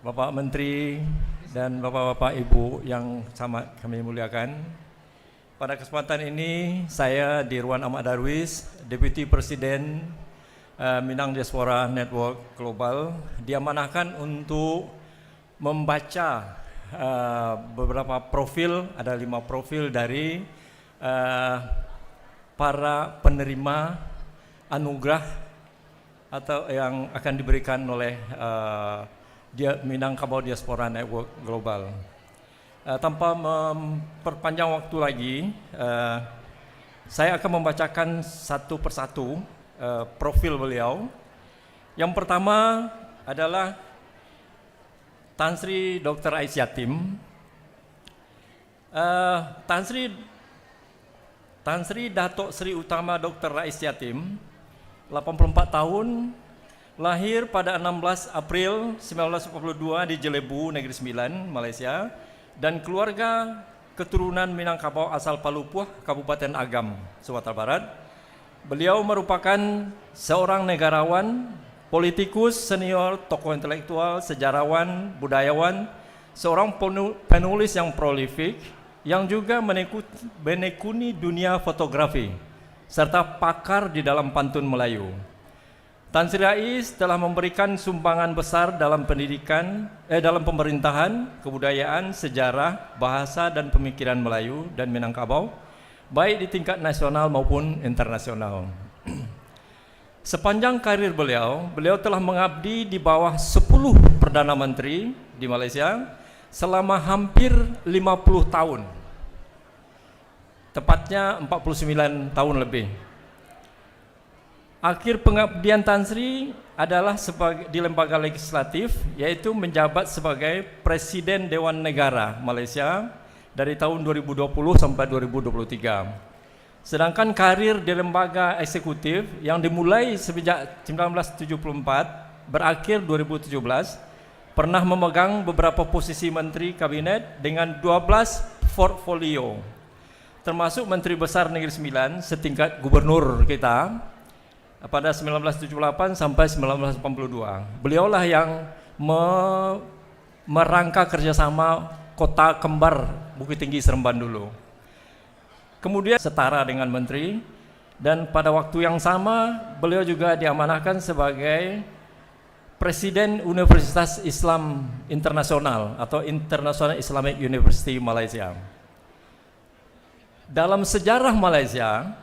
Bapak Menteri dan Bapak-Bapak Ibu yang sama kami muliakan. Pada kesempatan ini saya Dirwan Ahmad Darwis, Deputi Presiden Minang Diaspora Network Global, diamanahkan untuk membaca beberapa profil, ada 5 profil dari para penerima anugerah atau yang akan diberikan oleh Minangkabau Diaspora Network Global. Tanpa memperpanjang waktu lagi, saya akan membacakan satu persatu profil beliau. Yang pertama adalah Tan Sri Dr. Ais Yatim. Tan Sri Datuk Sri Utama Dr. Ais Yatim, 84 tahun, lahir pada 16 April 1942 di Jelebu, Negeri Sembilan, Malaysia, dan keluarga keturunan Minangkabau asal Palupuh, Kabupaten Agam, Sumatera Barat. Beliau merupakan seorang negarawan, politikus senior, tokoh intelektual, sejarawan, budayawan, seorang penulis yang prolifik, yang juga menekuni dunia fotografi, serta pakar di dalam pantun Melayu. Tan Sri Ais telah memberikan sumbangan besar dalam dalam pemerintahan, kebudayaan, sejarah, bahasa dan pemikiran Melayu dan Minangkabau, baik di tingkat nasional maupun internasional. Sepanjang karir beliau telah mengabdi di bawah 10 Perdana Menteri di Malaysia selama hampir 50 tahun. Tepatnya 49 tahun lebih. Akhir pengabdian Tan Sri adalah di lembaga legislatif, yaitu menjabat sebagai Presiden Dewan Negara Malaysia dari tahun 2020 sampai 2023. Sedangkan karir di lembaga eksekutif yang dimulai sejak 1974 berakhir 2017, pernah memegang beberapa posisi menteri kabinet dengan 12 portfolio, termasuk Menteri Besar Negeri Sembilan setingkat gubernur kita pada 1978 sampai 1982. Beliaulah yang merangka kerjasama Kota Kembar Bukit Tinggi Seremban dulu. Kemudian setara dengan menteri, dan pada waktu yang sama beliau juga diamanahkan sebagai Presiden Universitas Islam Internasional atau International Islamic University Malaysia. Dalam sejarah Malaysia,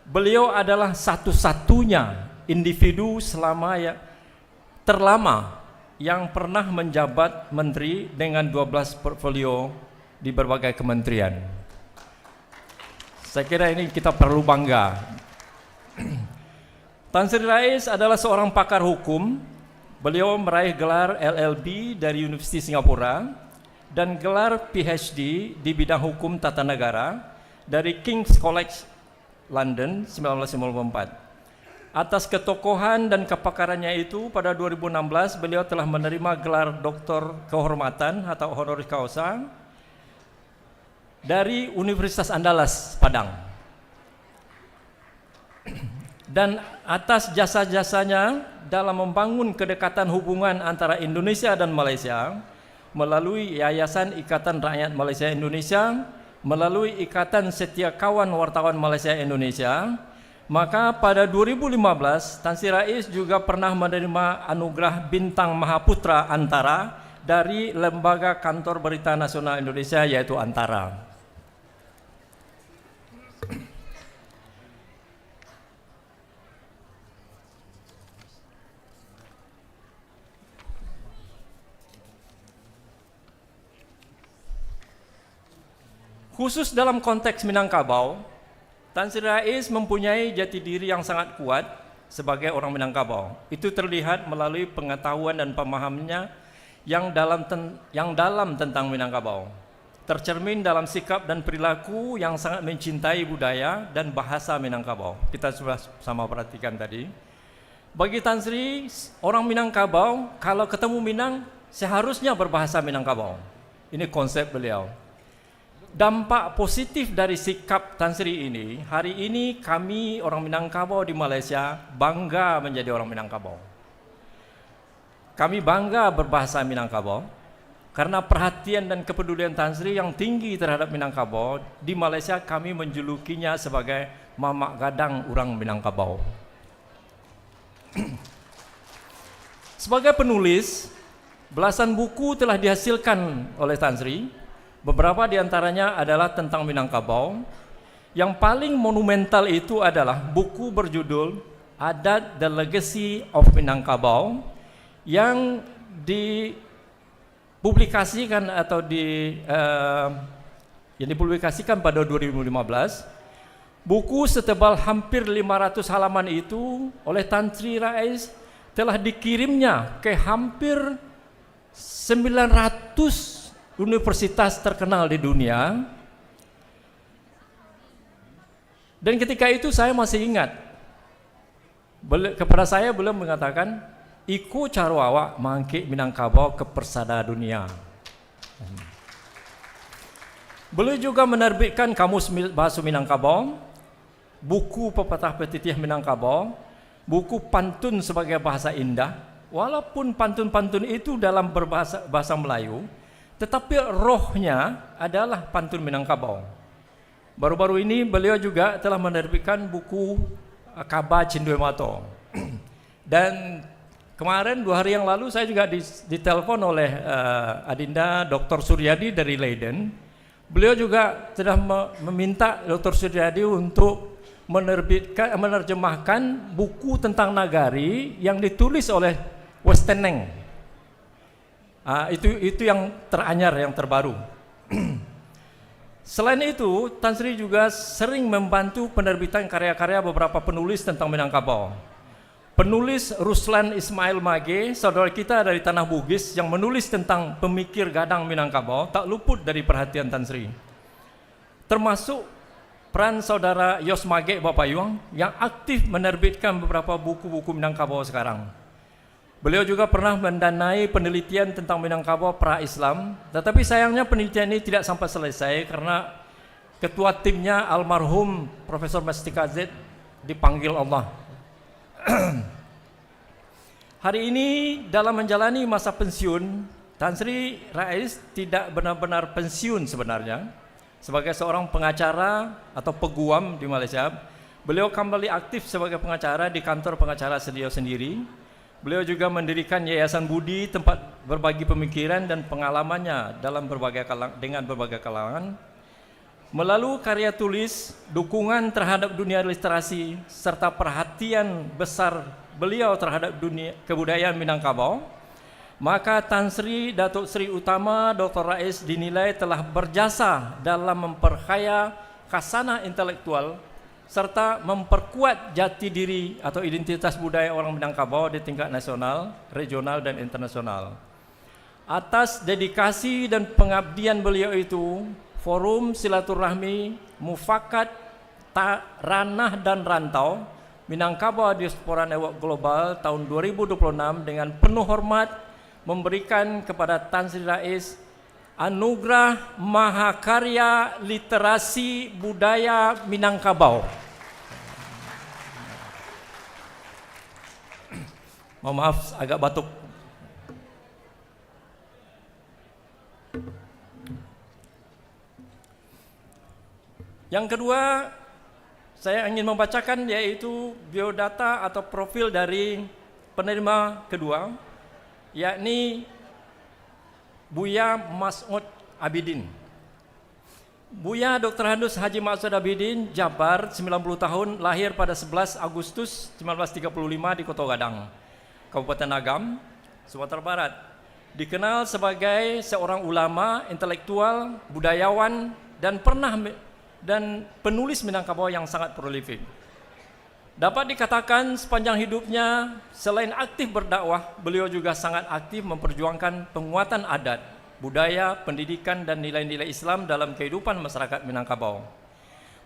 beliau adalah satu-satunya individu terlama yang pernah menjabat menteri dengan 12 portfolio di berbagai kementerian. Saya kira ini kita perlu bangga. Tan Sri Ais adalah seorang pakar hukum. Beliau meraih gelar LLB dari Universiti Singapura dan gelar PhD di bidang hukum tata negara dari King's College London 1954. Atas ketokohan dan kepakarannya itu, pada 2016 beliau telah menerima gelar Doktor Kehormatan atau Honoris Causa dari Universitas Andalas, Padang. Dan atas jasa-jasanya dalam membangun kedekatan hubungan antara Indonesia dan Malaysia melalui Yayasan Ikatan Rakyat Malaysia Indonesia, melalui Ikatan Setia Kawan Wartawan Malaysia Indonesia, maka pada 2015 Tan Sri Ais juga pernah menerima anugerah Bintang Mahaputra Antara dari Lembaga Kantor Berita Nasional Indonesia, yaitu Antara. Khusus dalam konteks Minangkabau, Tan Sri Ais mempunyai jati diri yang sangat kuat sebagai orang Minangkabau. Itu terlihat melalui pengetahuan dan pemahamannya yang dalam tentang Minangkabau. Tercermin dalam sikap dan perilaku yang sangat mencintai budaya dan bahasa Minangkabau. Kita sudah sama perhatikan tadi. Bagi Tan Sri, orang Minangkabau kalau ketemu Minang seharusnya berbahasa Minangkabau. Ini konsep beliau. Dampak positif dari sikap Tan Sri ini, hari ini kami orang Minangkabau di Malaysia bangga menjadi orang Minangkabau. kami bangga berbahasa Minangkabau karena perhatian dan kepedulian Tan Sri yang tinggi terhadap Minangkabau. Di Malaysia kami menjulukinya sebagai Mamak Gadang Urang Minangkabau. Sebagai penulis, belasan buku telah dihasilkan oleh Tan Sri. Beberapa diantaranya adalah tentang Minangkabau. Yang paling monumental itu adalah buku berjudul Adat The Legacy of Minangkabau yang dipublikasikan atau dipublikasikan pada 2015. Buku setebal hampir 500 halaman itu oleh Tan Sri Rais telah dikirimnya ke hampir 900 universitas terkenal di dunia. Dan ketika itu saya masih ingat, kepada saya beliau mengatakan, "Iku carwawa mangki Minangkabau ke persada dunia." Beliau juga menerbitkan Kamus Bahasa Minangkabau, buku Pepatah Petitih Minangkabau, buku Pantun sebagai Bahasa Indah. Walaupun pantun-pantun itu dalam bahasa Melayu, tetapi rohnya adalah pantun Minangkabau. Baru-baru ini beliau juga telah menerbitkan buku Kaba Cindue Mato. Dan kemarin 2 hari yang lalu saya juga ditelepon oleh Adinda Dr. Suryadi dari Leiden. Beliau juga telah meminta Dr. Suryadi untuk menerjemahkan buku tentang nagari yang ditulis oleh Westeneng. Itu yang teranyar, yang terbaru. Selain itu, Tan Sri juga sering membantu penerbitan karya-karya beberapa penulis tentang Minangkabau. Penulis Ruslan Ismail Mage, saudara kita dari Tanah Bugis yang menulis tentang pemikir gadang Minangkabau, tak luput dari perhatian Tan Sri. Termasuk peran saudara Yos Mage Bapak Yuang yang aktif menerbitkan beberapa buku-buku Minangkabau sekarang. Beliau juga pernah mendanai penelitian tentang Minangkabau pra-Islam, tetapi sayangnya penelitian ini tidak sampai selesai karena ketua timnya almarhum Profesor Mastika Z dipanggil Allah. Hari ini dalam menjalani masa pensiun, Tan Sri Rais tidak benar-benar pensiun sebenarnya. Sebagai seorang pengacara atau peguam di Malaysia, beliau kembali aktif sebagai pengacara di kantor pengacara beliau sendiri. Beliau juga mendirikan Yayasan Budi, tempat berbagi pemikiran dan pengalamannya dengan berbagai kalangan. Melalui karya tulis, dukungan terhadap dunia literasi, serta perhatian besar beliau terhadap dunia kebudayaan Minangkabau, maka Tan Sri Datuk Seri Utama Dr. Rais dinilai telah berjasa dalam memperkaya khazanah intelektual serta memperkuat jati diri atau identitas budaya orang Minangkabau di tingkat nasional, regional, dan internasional. Atas dedikasi dan pengabdian beliau itu, Forum Silaturahmi Mufakat Ranah dan Rantau Minangkabau Diaspora Network Global tahun 2026 dengan penuh hormat memberikan kepada Tan Sri Rais Anugerah Mahakarya Literasi Budaya Minangkabau. Mohon maaf, agak batuk. Yang kedua, saya ingin membacakan yaitu biodata atau profil dari penerima kedua, yakni Buya Mas'ud Abidin. Buya Dr. Handus Haji Mas'ud Abidin, Jabar, 90 tahun, lahir pada 11 Agustus 1935 di Kota Gadang, Kabupaten Agam, Sumatera Barat. Dikenal sebagai seorang ulama, intelektual, budayawan, dan penulis Minangkabau yang sangat prolific. Dapat dikatakan sepanjang hidupnya, selain aktif berdakwah, beliau juga sangat aktif memperjuangkan penguatan adat, budaya, pendidikan, dan nilai-nilai Islam dalam kehidupan masyarakat Minangkabau.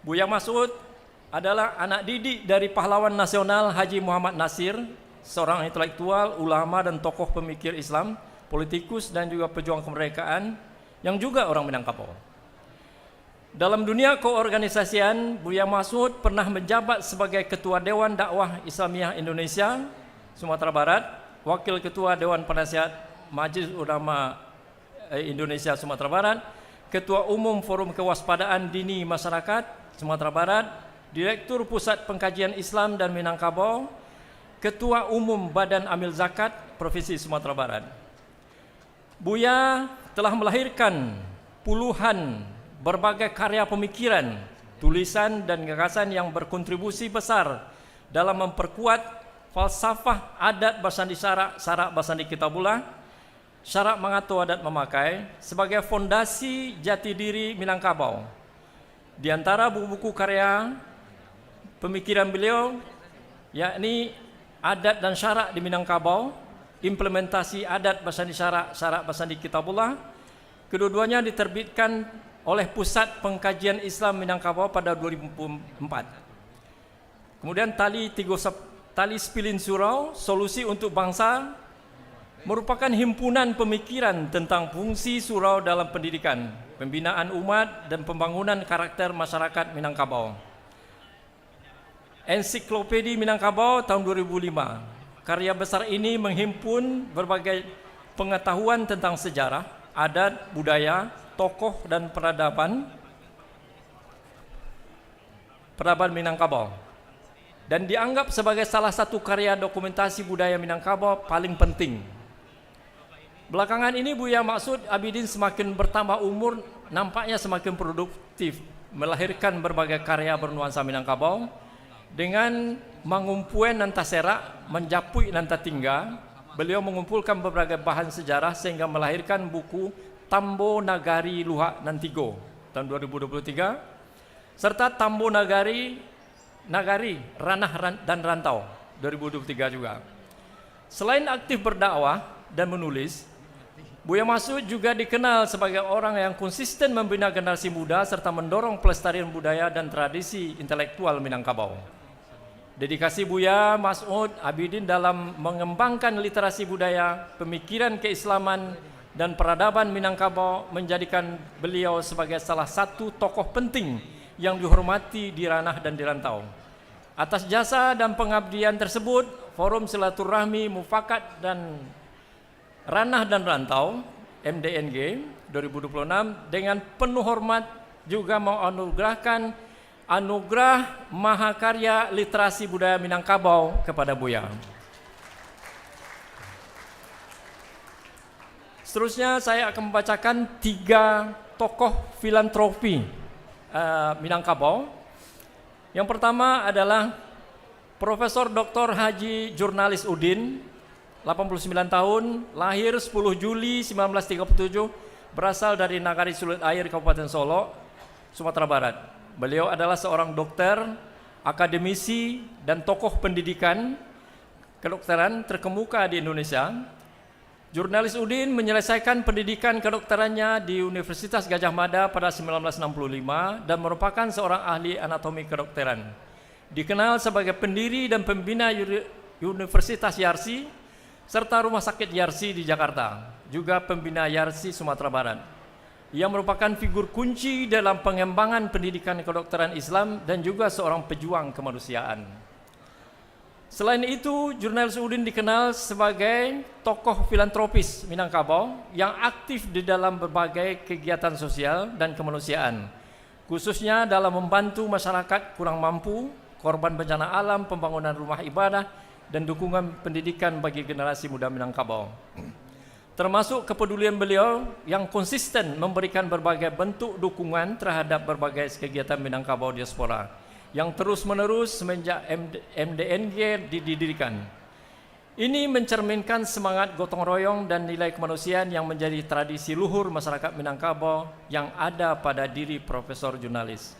Buya Mas'ud adalah anak didik dari pahlawan nasional Haji Muhammad Nasir, seorang intelektual, ulama, dan tokoh pemikir Islam, politikus, dan juga pejuang kemerdekaan yang juga orang Minangkabau. Dalam dunia keorganisasian, Buya Mas'ud pernah menjabat sebagai Ketua Dewan Dakwah Islamiyah Indonesia, Sumatera Barat, Wakil Ketua Dewan Penasihat Majelis Ulama Indonesia Sumatera Barat, Ketua Umum Forum Kewaspadaan Dini Masyarakat Sumatera Barat, Direktur Pusat Pengkajian Islam dan Minangkabau, Ketua Umum Badan Amil Zakat Provinsi Sumatera Barat. Buya telah melahirkan puluhan berbagai karya pemikiran, tulisan dan gagasan yang berkontribusi besar dalam memperkuat falsafah adat Basandi Syarak Basandi Kitabullah, Syarak Mengatur Adat Memakai sebagai fondasi jati diri Minangkabau. Di antara buku-buku karya pemikiran beliau yakni Adat dan Syarak di Minangkabau, Implementasi Adat Basandi Syarak Basandi Kitabullah. Kedua-duanya diterbitkan oleh Pusat Pengkajian Islam Minangkabau pada 2004. Kemudian Tali Spilin Surau, Solusi untuk Bangsa, merupakan himpunan pemikiran tentang fungsi surau dalam pendidikan, pembinaan umat dan pembangunan karakter masyarakat Minangkabau. Ensiklopedi Minangkabau tahun 2005. Karya besar ini menghimpun berbagai pengetahuan tentang sejarah, adat, budaya, tokoh dan peradaban Minangkabau, dan dianggap sebagai salah satu karya dokumentasi budaya Minangkabau paling penting. Belakangan ini Buya Maksud Abidin semakin bertambah umur, nampaknya semakin produktif, melahirkan berbagai karya bernuansa Minangkabau dengan mengumpulkan nanta serak, menjapui nanta tingga. Beliau mengumpulkan berbagai bahan sejarah sehingga melahirkan buku Tambo Nagari Luhak Nantigo tahun 2023 serta Tambo Nagari Ranah dan Rantau 2023 juga. Selain aktif berdakwah dan menulis, Buya Maksud juga dikenal sebagai orang yang konsisten membina generasi muda serta mendorong pelestarian budaya dan tradisi intelektual Minangkabau. Dedikasi Buya Maksud Abidin dalam mengembangkan literasi budaya, pemikiran keislaman, dan peradaban Minangkabau menjadikan beliau sebagai salah satu tokoh penting yang dihormati di ranah dan di rantau. Atas jasa dan pengabdian tersebut, Forum Silaturahmi Mufakat dan Ranah dan Rantau MDNG 2026 dengan penuh hormat juga menganugerahkan Anugerah Mahakarya Literasi Budaya Minangkabau kepada Buya. Seterusnya saya akan membacakan 3 tokoh filantropi Minangkabau. Yang pertama adalah Profesor Dr. Haji Jurnalis Udin, 89 tahun, lahir 10 Juli 1937, berasal dari Nagari Sulit Air, Kabupaten Solo, Sumatera Barat. Beliau adalah seorang dokter, akademisi, dan tokoh pendidikan kedokteran terkemuka di Indonesia. Jurnalis Udin menyelesaikan pendidikan kedokterannya di Universitas Gadjah Mada pada 1965 dan merupakan seorang ahli anatomi kedokteran. Dikenal sebagai pendiri dan pembina Universitas Yarsi serta Rumah Sakit Yarsi di Jakarta, juga pembina Yarsi Sumatera Barat. Ia merupakan figur kunci dalam pengembangan pendidikan kedokteran Islam dan juga seorang pejuang kemanusiaan. Selain itu, Jurnalis Udin dikenal sebagai tokoh filantropis Minangkabau yang aktif di dalam berbagai kegiatan sosial dan kemanusiaan, khususnya dalam membantu masyarakat kurang mampu, korban bencana alam, pembangunan rumah ibadah, dan dukungan pendidikan bagi generasi muda Minangkabau. Termasuk kepedulian beliau yang konsisten memberikan berbagai bentuk dukungan terhadap berbagai kegiatan Minangkabau diaspora yang terus-menerus semenjak MDNG didirikan. Ini mencerminkan semangat gotong royong dan nilai kemanusiaan yang menjadi tradisi luhur masyarakat Minangkabau yang ada pada diri Profesor Jurnalis.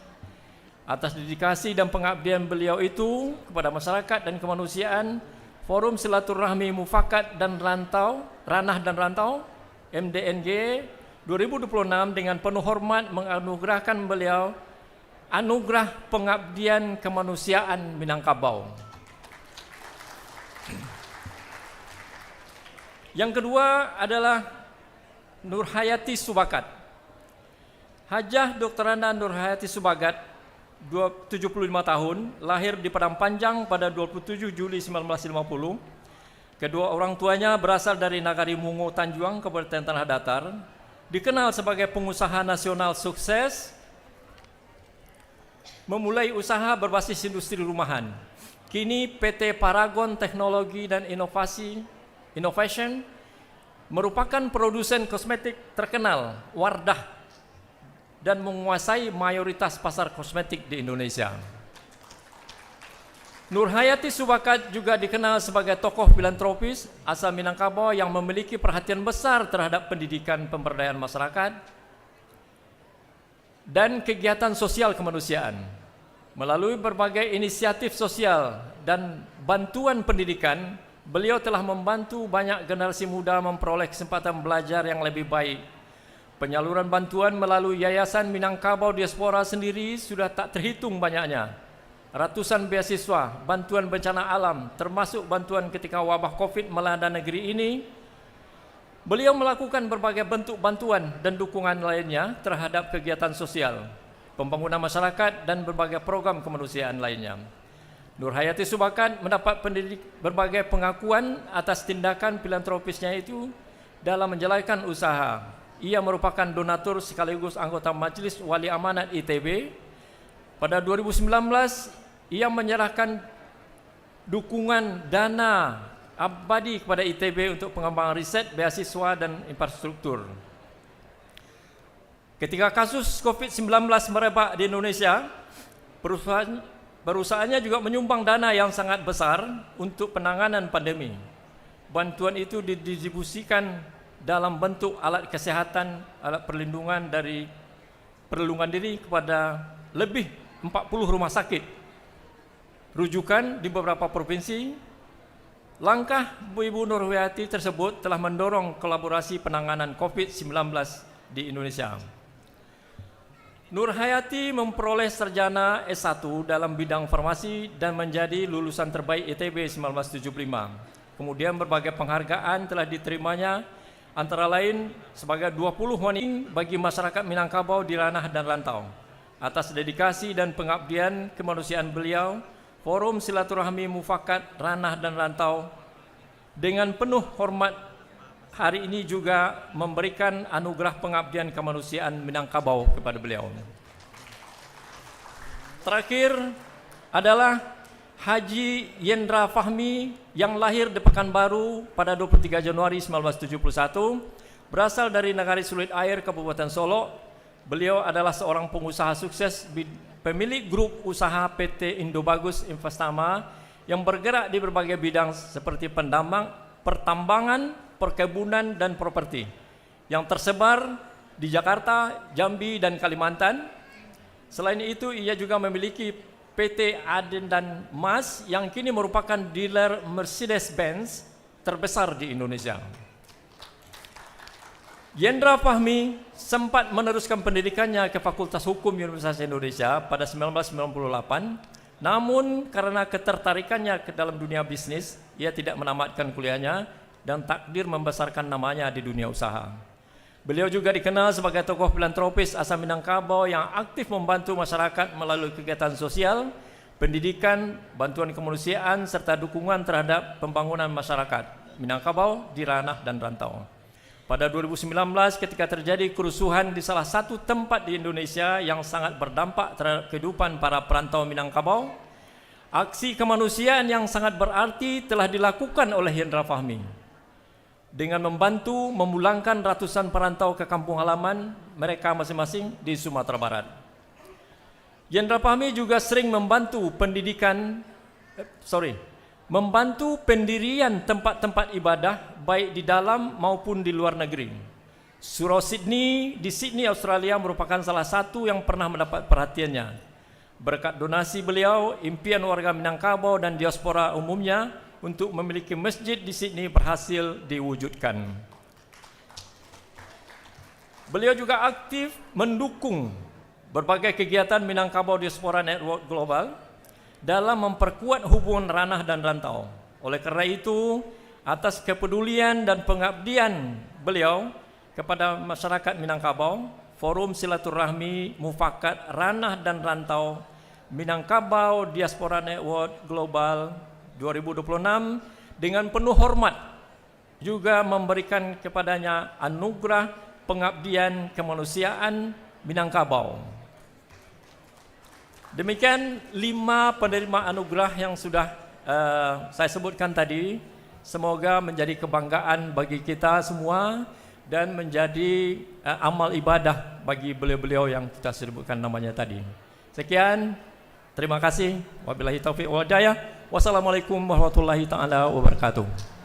Atas dedikasi dan pengabdian beliau itu kepada masyarakat dan kemanusiaan, Forum Silaturahmi Mufakat dan Ranah dan Rantau MDNG 2026 dengan penuh hormat menganugerahkan beliau Anugerah Pengabdian Kemanusiaan Minangkabau. Yang kedua adalah Nurhayati Subagat. Hajah Dr. Anda Nurhayati Subagat, 75 tahun, lahir di Padang Panjang pada 27 Juli 1950, Kedua orang tuanya berasal dari Nagari Mungo Tanjuang, Kabupaten Tanah Datar. Dikenal sebagai pengusaha nasional sukses, memulai usaha berbasis industri rumahan. Kini PT Paragon Teknologi dan Innovation merupakan produsen kosmetik terkenal, Wardah, dan menguasai mayoritas pasar kosmetik di Indonesia. Nurhayati Subakat juga dikenal sebagai tokoh filantropis asal Minangkabau yang memiliki perhatian besar terhadap pendidikan pemberdayaan masyarakat dan kegiatan sosial kemanusiaan. Melalui berbagai inisiatif sosial dan bantuan pendidikan, beliau telah membantu banyak generasi muda memperoleh kesempatan belajar yang lebih baik. Penyaluran bantuan melalui Yayasan Minangkabau Diaspora sendiri sudah tak terhitung banyaknya. Ratusan beasiswa, bantuan bencana alam, termasuk bantuan ketika wabah COVID melanda negeri ini. Beliau melakukan berbagai bentuk bantuan dan dukungan lainnya terhadap kegiatan sosial, pembangunan masyarakat, dan berbagai program kemanusiaan lainnya. Nurhayati Subakat mendapat berbagai pengakuan atas tindakan filantropisnya itu dalam menjalankan usaha. Ia merupakan donatur sekaligus anggota Majelis Wali Amanat ITB. Pada 2019, ia menyerahkan dukungan dana abadi kepada ITB untuk pengembangan riset, beasiswa, dan infrastruktur. Ketika kasus COVID-19 merebak di Indonesia, perusahaannya juga menyumbang dana yang sangat besar untuk penanganan pandemi. Bantuan itu didistribusikan dalam bentuk alat kesehatan, alat perlindungan diri kepada lebih 40 rumah sakit rujukan di beberapa provinsi. Langkah Ibu Nurhayati tersebut telah mendorong kolaborasi penanganan COVID-19 di Indonesia. Nurhayati memperoleh sarjana S1 dalam bidang farmasi dan menjadi lulusan terbaik ITB 1975. Kemudian berbagai penghargaan telah diterimanya, antara lain sebagai 20 wanita bagi masyarakat Minangkabau di ranah dan rantau. Atas dedikasi dan pengabdian kemanusiaan beliau, Forum Silaturahmi Mufakat Ranah dan Rantau dengan penuh hormat hari ini juga memberikan anugerah pengabdian kemanusiaan Minangkabau kepada beliau. Terakhir adalah Haji Yendra Fahmi yang lahir di Pekanbaru pada 23 Januari 1971, berasal dari Nagari Sulit Air, Kabupaten Solo. Beliau adalah seorang pengusaha sukses, pemilik grup usaha PT Indobagus Investama yang bergerak di berbagai bidang seperti pertambangan, perkebunan, dan properti yang tersebar di Jakarta, Jambi, dan Kalimantan. Selain itu, ia juga memiliki PT Aden dan Mas yang kini merupakan dealer Mercedes-Benz terbesar di Indonesia. Yendra Fahmi sempat meneruskan pendidikannya ke Fakultas Hukum Universitas Indonesia pada 1998, namun karena ketertarikannya ke dalam dunia bisnis, ia tidak menamatkan kuliahnya dan takdir membesarkan namanya di dunia usaha. Beliau juga dikenal sebagai tokoh filantropis asal Minangkabau yang aktif membantu masyarakat melalui kegiatan sosial, pendidikan, bantuan kemanusiaan, serta dukungan terhadap pembangunan masyarakat Minangkabau di ranah dan rantau. Pada 2019, ketika terjadi kerusuhan di salah satu tempat di Indonesia yang sangat berdampak terhadap kehidupan para perantau Minangkabau, aksi kemanusiaan yang sangat berarti telah dilakukan oleh Yendra Fahmi dengan membantu memulangkan ratusan perantau ke kampung halaman mereka masing-masing di Sumatera Barat. Yendra Fahmi juga sering membantu membantu pendirian tempat-tempat ibadah baik di dalam maupun di luar negeri. Surau Sydney di Sydney, Australia merupakan salah satu yang pernah mendapat perhatiannya. Berkat donasi beliau, impian warga Minangkabau dan diaspora umumnya untuk memiliki masjid di Sydney berhasil diwujudkan. Beliau juga aktif mendukung berbagai kegiatan Minangkabau Diaspora Network Global dalam memperkuat hubungan ranah dan rantau. Oleh karena itu, atas kepedulian dan pengabdian beliau kepada masyarakat Minangkabau, Forum Silaturahmi Mufakat Ranah dan Rantau Minangkabau Diaspora Network Global 2026 dengan penuh hormat juga memberikan kepadanya anugerah pengabdian kemanusiaan Minangkabau. Demikian 5 penerima anugerah yang sudah saya sebutkan tadi. Semoga menjadi kebanggaan bagi kita semua dan menjadi amal ibadah bagi beliau-beliau yang kita sebutkan namanya tadi. Sekian, terima kasih. Wabillahi taufiq wal hidayah. Wassalamualaikum warahmatullahi taala wabarakatuh.